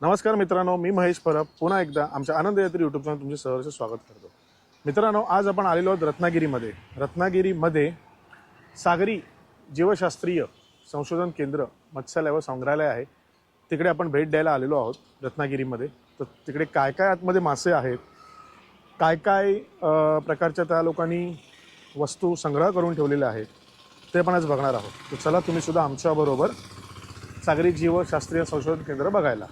नमस्कार मित्रांनो, मी महेश परब पुन्हा एकदा आमच्या आनंद यात्री यूट्यूब चॅनल तुमचे सहर्ष स्वागत करतो. मित्रांनो, आज आपण आलेलो आहोत रत्नागिरीमध्ये सागरी जीवशास्त्रीय संशोधन केंद्र मत्स्यालय व संग्रहालय आहे. तिकडे आपण भेट द्यायला आलेलो आहोत रत्नागिरीमध्ये. तर तिकडे काय काय आतमध्ये मासे आहेत, काय काय प्रकारच्या त्या लोकांनी वस्तू संग्रह करून ठेवलेल्या आहेत ते पण आज बघणार आहोत. तर चला तुम्ही सुद्धा आमच्याबरोबर सागरी जीवशास्त्रीय संशोधन केंद्र बघायला.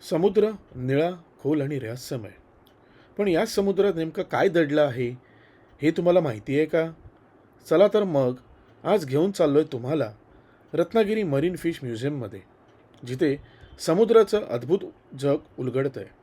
समुद्र निळा, खोल आणि रहस्यमय. पण या समुद्रात नेमकं काय दडलं आहे हे तुम्हाला माहिती आहे का? चला तर मग आज घेऊन चाललोय तुम्हाला रत्नागिरी मरीन फिश म्युझियममध्ये, जिथे समुद्राचं अद्भुत जग उलगडत आहे.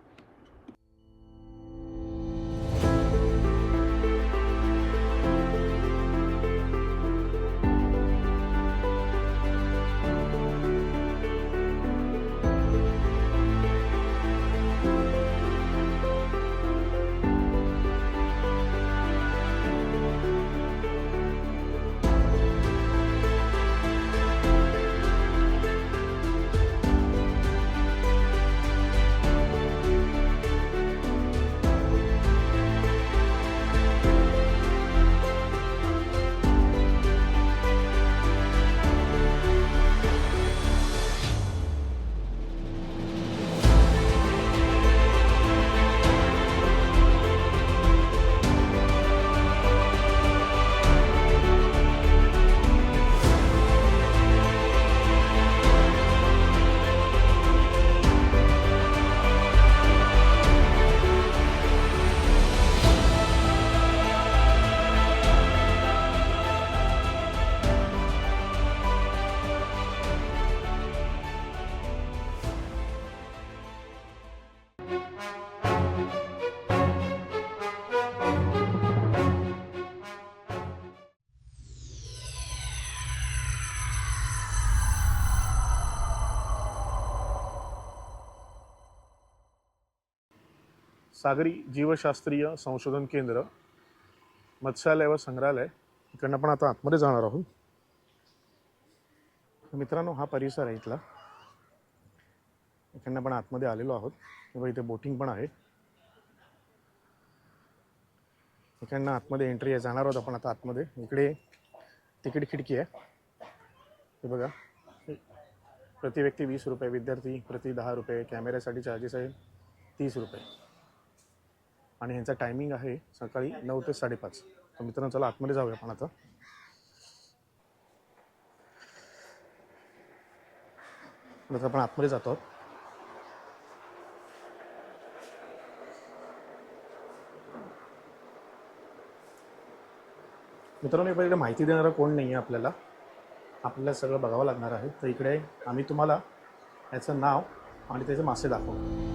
सागरी जीवशास्त्रीय संशोधन केंद्र मत्स्यालय व संग्रहालय इकडनं पण आता आतमध्ये जाणार आहोत. मित्रांनो, हा परिसर आहे इथला. इकडनं पण आतमध्ये आलेलो आहोत. तेव्हा इथे बोटिंग पण आहे. इकडनं आतमध्ये एंट्री आहे. जाणार आहोत आपण आता आतमध्ये. इकडे तिकीट खिडकी आहे. हे बघा, प्रति व्यक्ती 20 रुपये, विद्यार्थी प्रति 10 रुपये, कॅमेऱ्यासाठी चार्जेस आहे 30 रुपये आणि ह्यांचा टायमिंग आहे सकाळी 9 ते 5:30. तर मित्रांनो, चला आतमध्ये जाऊया आपण आता. आपण आतमध्ये जातो आहोत. मित्रांनो, इकडे माहिती देणारा कोण नाही आहे आपल्याला सगळं बघावं लागणार आहे. तर इकडे आम्ही तुम्हाला याचं नाव आणि त्याचे मासे दाखवू.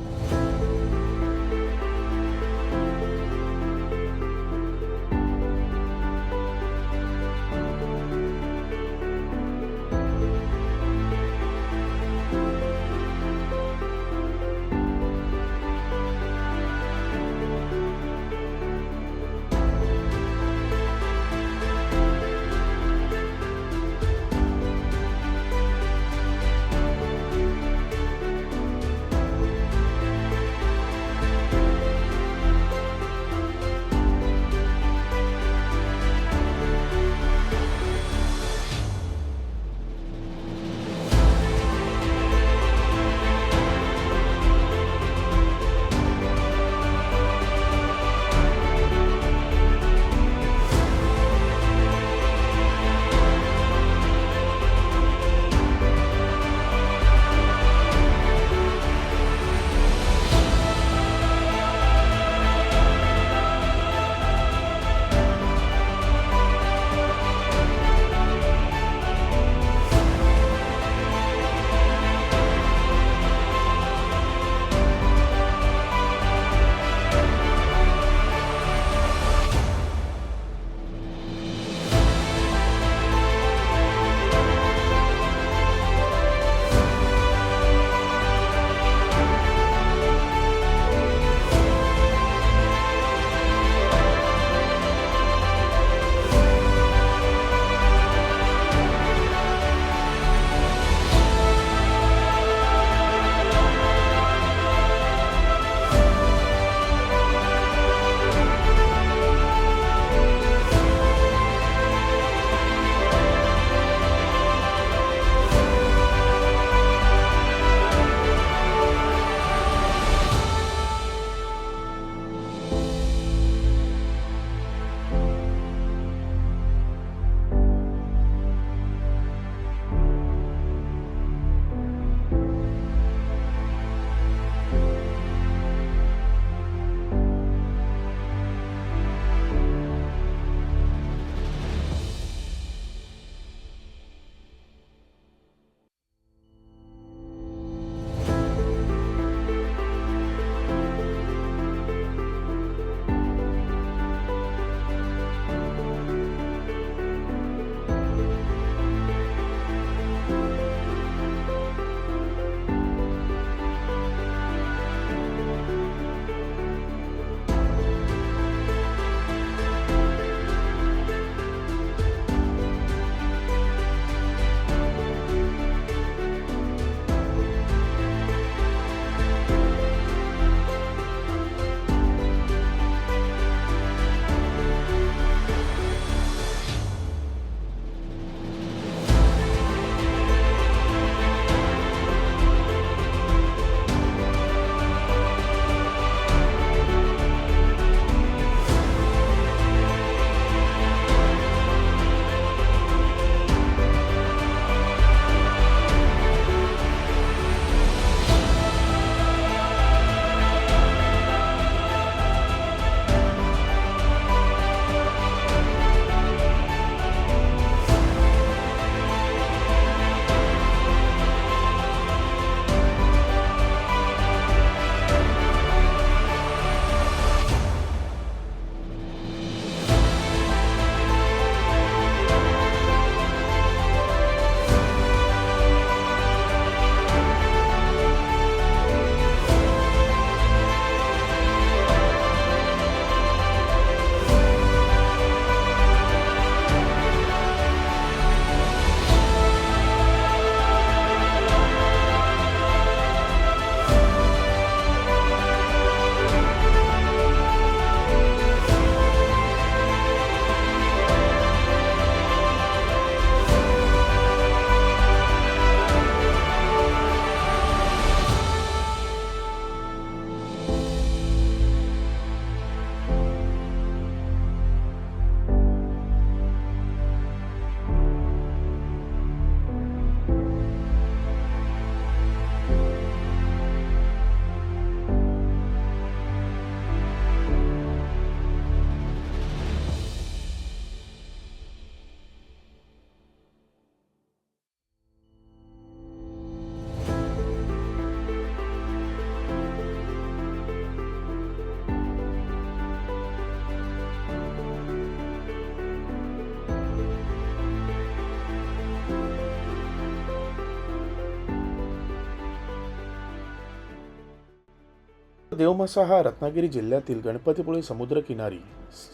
देवमासा हा रत्नागिरी जिल्ह्यातील गणपतीपुळे समुद्रकिनारी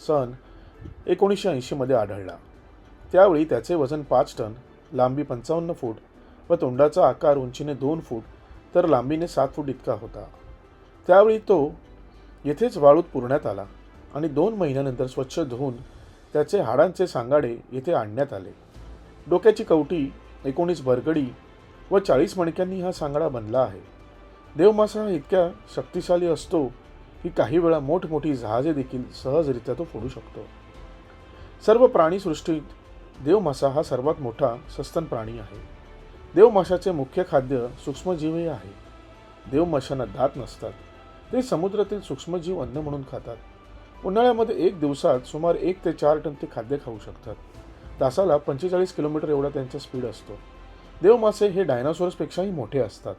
सन 1980 मध्ये आढळला. त्यावेळी त्याचे वजन 5 टन, लांबी 55 फूट व तोंडाचा आकार उंचीने 2 फूट तर लांबीने 7 फूट इतका होता. त्यावेळी तो येथेच वाळूत पुरण्यात आला आणि 2 महिन्यानंतर स्वच्छ धुवून त्याचे हाडांचे सांगाडे येथे आणण्यात आले. डोक्याची कवटी, 19 बरगडी व 40 मणक्यांनी हा सांगाडा बनला आहे. देवमासा हा इतक्या शक्तिशाली असतो की काही वेळा मोठमोठी जहाजे देखील सहजरित्या तो फोडू शकतो. सर्व प्राणीसृष्टीत देवमासा हा सर्वात मोठा सस्तन प्राणी आहे. देवमाशाचे मुख्य खाद्य सूक्ष्मजीवही आहे. देवमाशांना दात नसतात. ते समुद्रातील सूक्ष्मजीव अन्न म्हणून खातात. उन्हाळ्यामध्ये एक दिवसात सुमारे 1 ते 4 टन ते खाद्य खाऊ शकतात. तासाला 45 किलोमीटर एवढा त्यांचा स्पीड असतो. देवमासे हे डायनासोरसपेक्षाही मोठे असतात.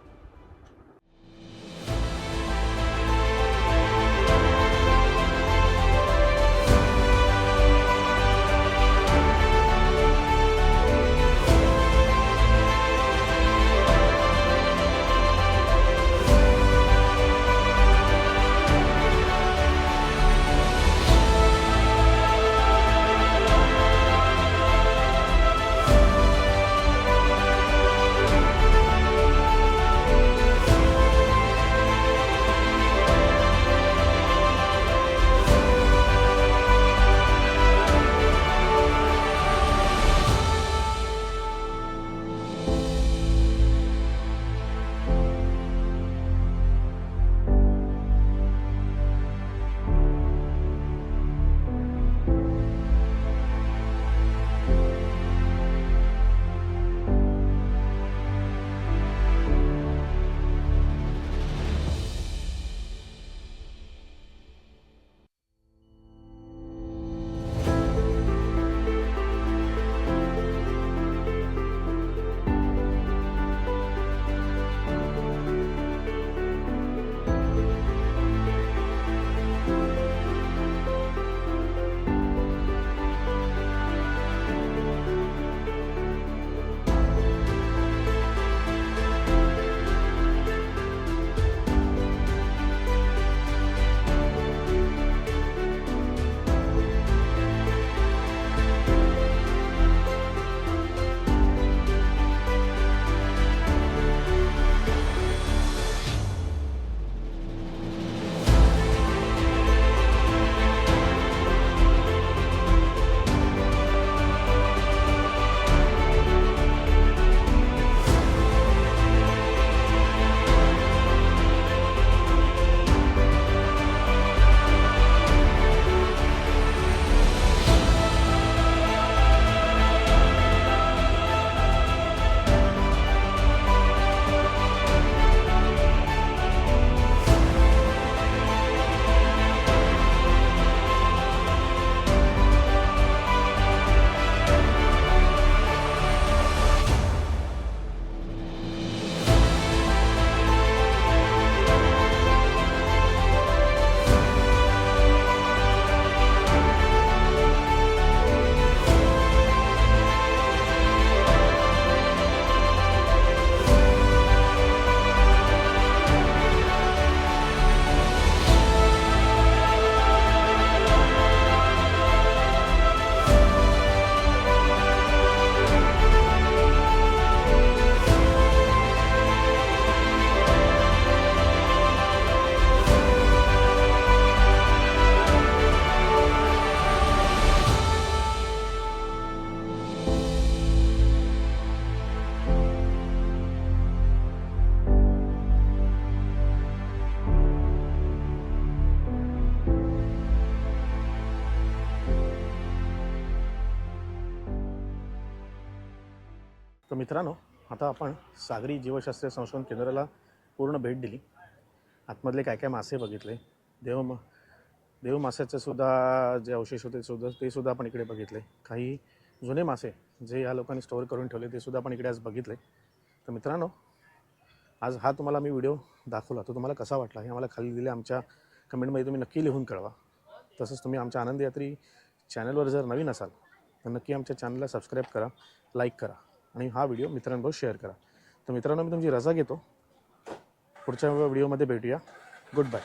तर मित्रांनो, आता आपण सागरी जीवशास्त्रीय संशोधन केंद्राला पूर्ण भेट दिली. आतमधले काय काय मासे बघितले, देवमाशाचे सुद्धा जे अवशेष होते ते सुद्धा आपण इकडे बघितले. काही जुने मासे जे या लोकांनी स्टोअर करून ठेवले ते सुद्धा आपण इकडे आज बघितले. तर मित्रांनो, आज हा तुम्हाला मी व्हिडिओ दाखवला, तो तुम्हाला कसा वाटला हे आम्हाला खाली दिले आमच्या कमेंटमध्ये तुम्ही नक्की लिहून कळवा. तसंच तुम्ही आमच्या आनंद यात्री चॅनलवर जर नवीन असाल तर नक्की आमच्या चॅनलला सबस्क्राईब करा, लाईक करा आणि हा व्हिडिओ मित्रांबरोबर शेअर करा. तर मित्रांनो, मी तुमची रजा घेतो. पुढच्या व्हिडिओमध्ये भेटूया. Good bye.